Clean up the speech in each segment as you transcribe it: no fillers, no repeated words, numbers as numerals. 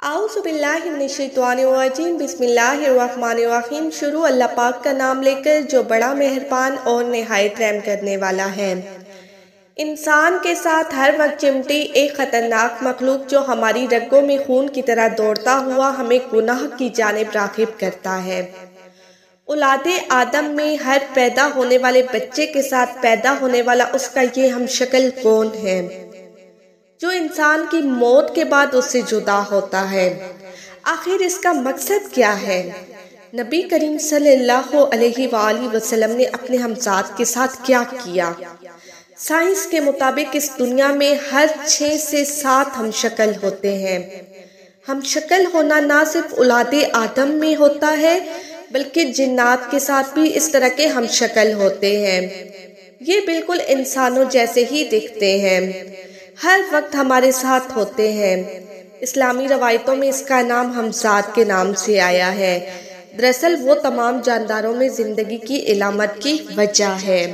आऊज़ुबिल्लाहिमिनश्शैतानिर्रजीम बिस्मिल्लाहिर्रहमानिर्रहीम। शुरू अल्लाह पाक का नाम लेकर जो बड़ा मेहरबान और निहायत रहम करने वाला है। इंसान के साथ हर वक्त चिमटी एक ख़तरनाक मखलूक जो हमारी रगों में खून की तरह दौड़ता हुआ हमें गुनाह की जानिब राग़िब करता है। औलादे आदम में हर पैदा होने वाले बच्चे के साथ पैदा होने वाला उसका ये हमशक्ल कौन है जो इंसान की मौत के बाद उससे जुदा होता है। आखिर इसका मकसद क्या है? नबी करीम सल्लल्लाहु अलैहि वसल्लम ने अपने हमजाद के साथ क्या किया? साइंस के मुताबिक इस दुनिया में हर 6 से 7 हमशक्ल होते हैं। हमशक्ल होना ना सिर्फ औलादे आदम में होता है बल्कि जिन्नात के साथ भी इस तरह के हमशक्ल होते हैं। ये बिल्कुल इंसानों जैसे ही दिखते हैं, हर वक्त हमारे साथ होते हैं। इस्लामी रवायतों में इसका नाम हमजाद के नाम से आया है। दरअसल वो तमाम जानदारों में जिंदगी की इलामत की वजह है।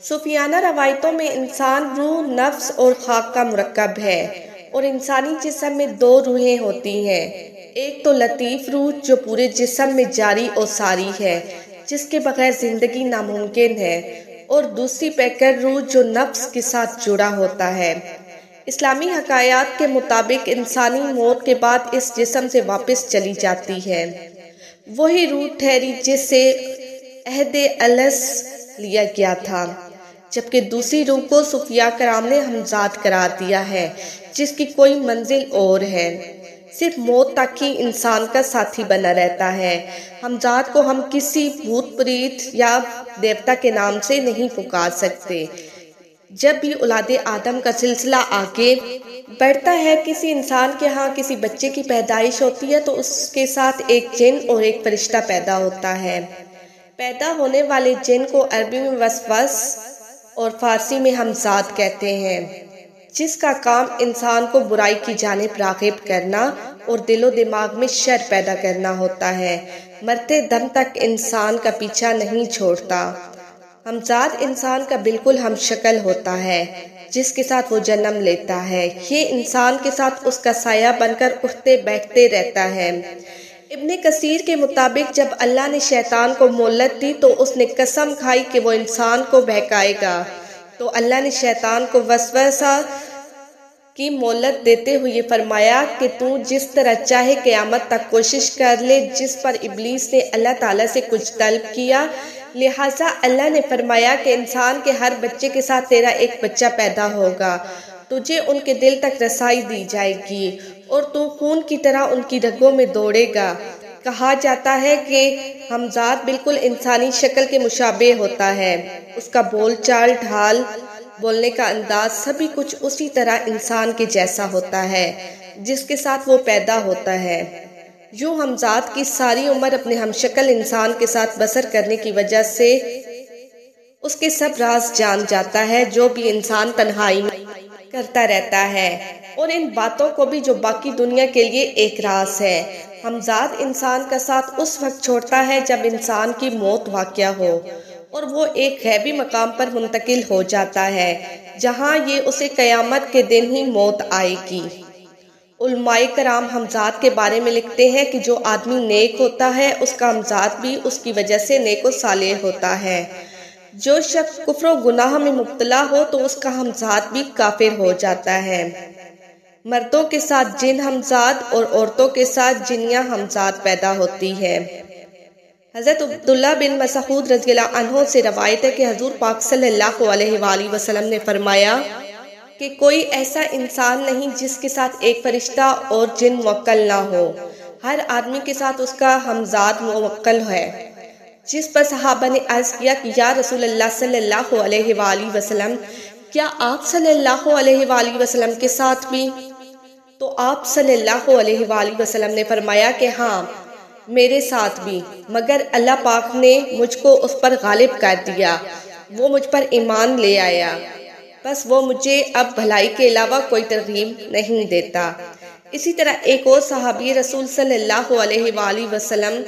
सूफियाना रवायतों में इंसान रूह, नफ्स और खाक का मुरक्कब है और इंसानी जिस्म में 2 रूहें होती हैं। एक तो लतीफ़ रूह जो पूरे जिस्म में जारी और सारी है, जिसके बगैर जिंदगी नामुमकिन है, और दूसरी पैकर रूह जो नफ्स के साथ जुड़ा होता है। इस्लामी हकायात के मुताबिक इंसानी मौत के बाद इस जिस्म से वापस चली जाती है। वही रूह ठहरी जिससे अहद अलस लिया गया था, जबकि दूसरी रूह को सूफिया कराम ने हमजाद करार दिया है, जिसकी कोई मंजिल और है। सिर्फ मौत तक ही इंसान का साथी बना रहता है। हमजाद को हम किसी भूत प्रीत या देवता के नाम से नहीं पुकार सकते। जब भी औलादे आदम का सिलसिला आगे बढ़ता है, किसी इंसान के यहाँ किसी बच्चे की पैदाइश होती है तो उसके साथ एक जिन और एक फरिश्ता पैदा होता है। पैदा होने वाले जिन को अरबी में वसवस और फारसी में हमजाद कहते हैं, जिसका काम इंसान को बुराई की जानिब राग़िब करना और दिलो दिमाग में शर पैदा करना होता है। मरते दम तक इंसान का पीछा नहीं छोड़ता। हमजाद इंसान का बिल्कुल हमशक्ल होता है जिसके साथ वो जन्म लेता है। ये इंसान के साथ उसका साया बनकर उठते बैठते रहता है। इब्ने कसीर के मुताबिक जब अल्लाह ने शैतान को मोहलत दी तो उसने कसम खाई कि वो इंसान को बहकाएगा, तो अल्लाह ने शैतान को वसवसा की मोहलत देते हुए फरमाया कि तू जिस तरह चाहे क़यामत तक कोशिश कर ले। जिस पर इब्लीस ने अल्लाह ताला से कुछ तलब किया, लिहाजा अल्लाह ने फरमाया कि इंसान के हर बच्चे के साथ तेरा एक बच्चा पैदा होगा, तुझे उनके दिल तक रसाई दी जाएगी और तू खून की तरह उनकी रगों में दौड़ेगा। कहा जाता है कि हमजाद बिल्कुल इंसानी शक्ल के मुशाबे होता है। उसका बोल चाल, ढाल, बोलने का अंदाज सभी कुछ उसी तरह इंसान के जैसा होता है जिसके साथ वो पैदा होता है। यूं हमजाद की सारी उम्र अपने हमशक्ल इंसान के साथ बसर करने की वजह से उसके सब राज जान जाता है, जो भी इंसान तन्हाई में करता रहता है, और इन बातों को भी जो बाकी दुनिया के लिए एक राज है। हमजाद इंसान का साथ उस वक्त छोड़ता है जब इंसान की मौत वाक़या हो और वो एक गैबी मकाम पर मुंतकिल हो जाता है, जहाँ ये उसे क़यामत के दिन ही मौत आएगी। उलमाए कराम हमजाद के बारे में लिखते हैं कि जो आदमी नेक होता है उसका हमजाद भी उसकी वजह से नेक व सालेह होता है। जो शख्स कुफ्र व गुनाह में मुब्तला हो तो उसका हमजाद भी काफिर हो जाता है। मर्दों के साथ जिन हमजाद और औरतों के साथ जिनिया हमजाद पैदा होती है। हज़रत अब्दुल्लाह बिन मसऊद रज़ियल्लाहु अन्हु से रवायत है कि हज़ूर पाक सल्लल्लाहु अलैहि वसल्लम ने फरमाया कि कोई ऐसा इंसान नहीं जिसके साथ एक फरिश्ता और जिन मुवक्कल ना हो। हर आदमी के साथ उसका हमजाद मुवक्कल है। जिस पर सहाबा ने अर्ज किया कि या रसूलल्लाह सल्लल्लाहु अलैहि वसल्लम, क्या आप सल्लल्लाहु अलैहि वसल्लम के साथ भी? तो आप सल्लल्लाहु अलैहि वसल्लम ने फरमाया कि हाँ, मेरे साथ भी, मगर अल्लाह पाक ने मुझको उस पर गालिब कर दिया। वो मुझ पर ईमान ले आया, बस वो मुझे अब भलाई के अलावा कोई तरगीब नहीं देता। इसी तरह एक और सहाबी रसूल सल्लल्लाहु अलैहि वसल्लम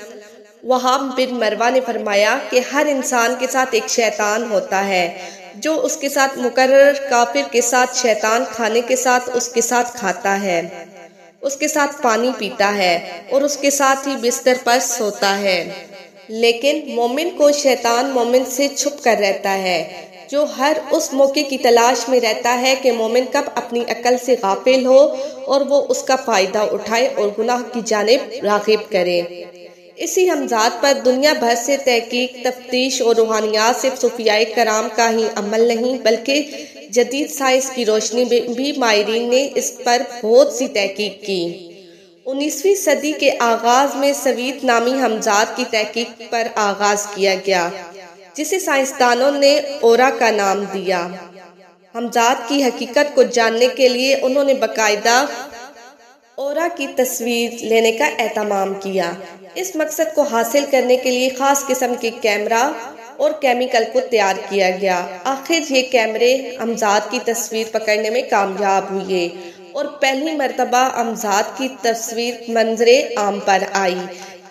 वहाब बिन मरवा ने फरमाया कि हर इंसान के साथ एक शैतान होता है जो उसके साथ मुकर्रर काफिर के साथ शैतान खाने के साथ उसके साथ खाता है। اس کے ساتھ پانی پیتا ہے اور اس کے ساتھ ہی بستر پر سوتا ہے۔ لیکن مومن کو شیطان مومن سے چھپ کر رہتا ہے، جو ہر اس موقع کی تلاش میں رہتا ہے کہ مومن کب اپنی عقل سے غافل ہو اور وہ اس کا فائدہ اٹھائے اور گناہ کی جانب راغب کرے۔ اسی ہمزاد پر دنیا بھر سے تحقیق، تفتیش اور روحانیات صرف صوفیاء کرام کا ہی عمل نہیں بلکہ جدید سائنس کی روشنی میں بھی ماہرین نے اس پر بہت سی تحقیق کی۔ 19ویں صدی کے آغاز میں سویت نامی ہمزاد کی تحقیق پر آغاز کیا گیا، جسے سائنسدانوں نے اورا کا نام دیا۔ ہمزاد کی حقیقت کو جاننے کے لیے انہوں نے باقاعدہ اورا کی تصویر لینے کا اہتمام کیا۔ اس مقصد کو حاصل کرنے کے لیے خاص قسم کے کیمرہ اور کیمیکل کو تیار کیا گیا۔ آخر یہ کیمرے ہمزاد کی تصویر پکڑنے میں کامیاب ہوئے اور پہلی مرتبہ ہمزاد کی تصویر منظر عام پر آئی،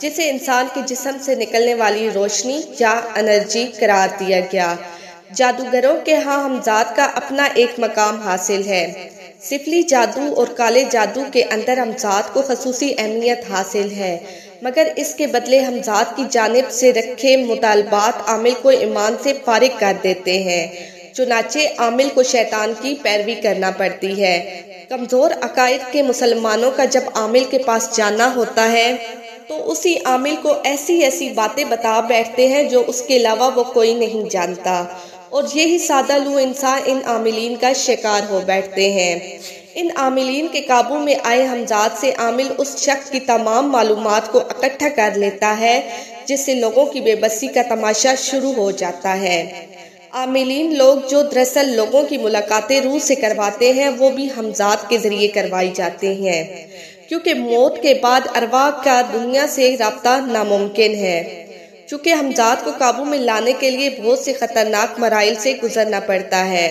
جسے انسان کے جسم سے نکلنے والی روشنی یا انرجی قرار دیا گیا۔ جادوگروں کے ہاں ہمزاد کا اپنا ایک مقام حاصل ہے۔ سفلی جادو اور کالے جادو کے اندر ہمزاد کو خصوصی اہمیت حاصل ہے، مگر اس کے بدلے ہمزاد کی جانب سے رکھے مطالبات عامل کو ایمان سے فارغ کر دیتے ہیں، چنانچہ عامل کو شیطان کی پیروی کرنا پڑتی ہے۔ کمزور عقائد کے مسلمانوں کا جب عامل کے پاس جانا ہوتا ہے تو اسی عامل کو ایسی باتیں بتا بیٹھتے ہیں جو اس کے علاوہ وہ کوئی نہیں جانتا، اور یہی سادہ لو انسان ان عاملین کا شکار ہو بیٹھتے ہیں۔ ان عاملین کے قابو میں آئے ہمزاد سے عامل اس شخص کی تمام معلومات کو اکٹھا کر لیتا ہے، جس سے لوگوں کی بے بسی کا تماشا شروع ہو جاتا ہے۔ عاملین لوگ جو دراصل لوگوں کی ملاقاتیں روح سے کرواتے ہیں، وہ بھی ہمزاد کے ذریعے کروائی جاتے ہیں، کیونکہ موت کے بعد ارواح کا دنیا سے رابطہ ناممکن ہے۔ چونکہ ہمزاد کو قابو میں لانے کے لیے بہت سے خطرناک مراحل سے گزرنا پڑتا ہے،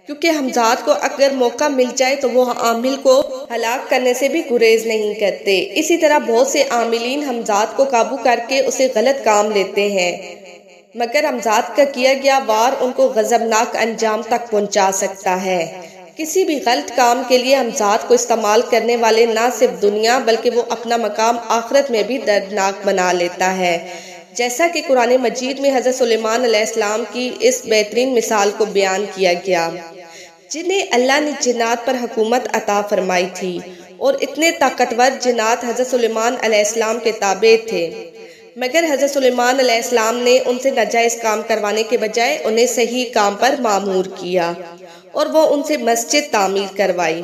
کیونکہ ہمزاد کو اگر موقع مل جائے تو وہ عامل کو ہلاک کرنے سے بھی گریز نہیں کرتے۔ اسی طرح بہت سے عاملین ہمزاد کو قابو کر کے اسے غلط کام لیتے ہیں، مگر ہمزاد کا کیا گیا وار ان کو غضبناک انجام تک پہنچا سکتا ہے۔ کسی بھی غلط کام کے لیے ہمزاد کو استعمال کرنے والے نہ صرف دنیا بلکہ وہ اپنا مقام آخرت میں بھی دردناک بنا لیتا ہے، جیسا کہ قرآن مجید میں حضرت سلیمان علیہ السلام کی اس بہترین مثال کو بیان کیا گیا، جنہیں اللہ نے جنات پر حکومت عطا فرمائی تھی، اور اتنے طاقتور جنات حضرت سلیمان علیہ السلام کے تابع تھے، مگر حضرت سلیمان علیہ السلام نے ان سے ناجائز کام کروانے کے بجائے انہیں صحیح کام پر مامور کیا، اور وہ ان سے مسجد تعمیر کروائی،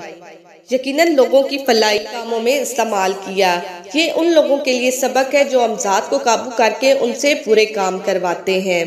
یقیناً لوگوں کی فلاحی کاموں میں استعمال کیا۔ یہ ان لوگوں کے لیے سبق ہے جو ہمزاد کو قابو کر کے ان سے برے کام کرواتے ہیں۔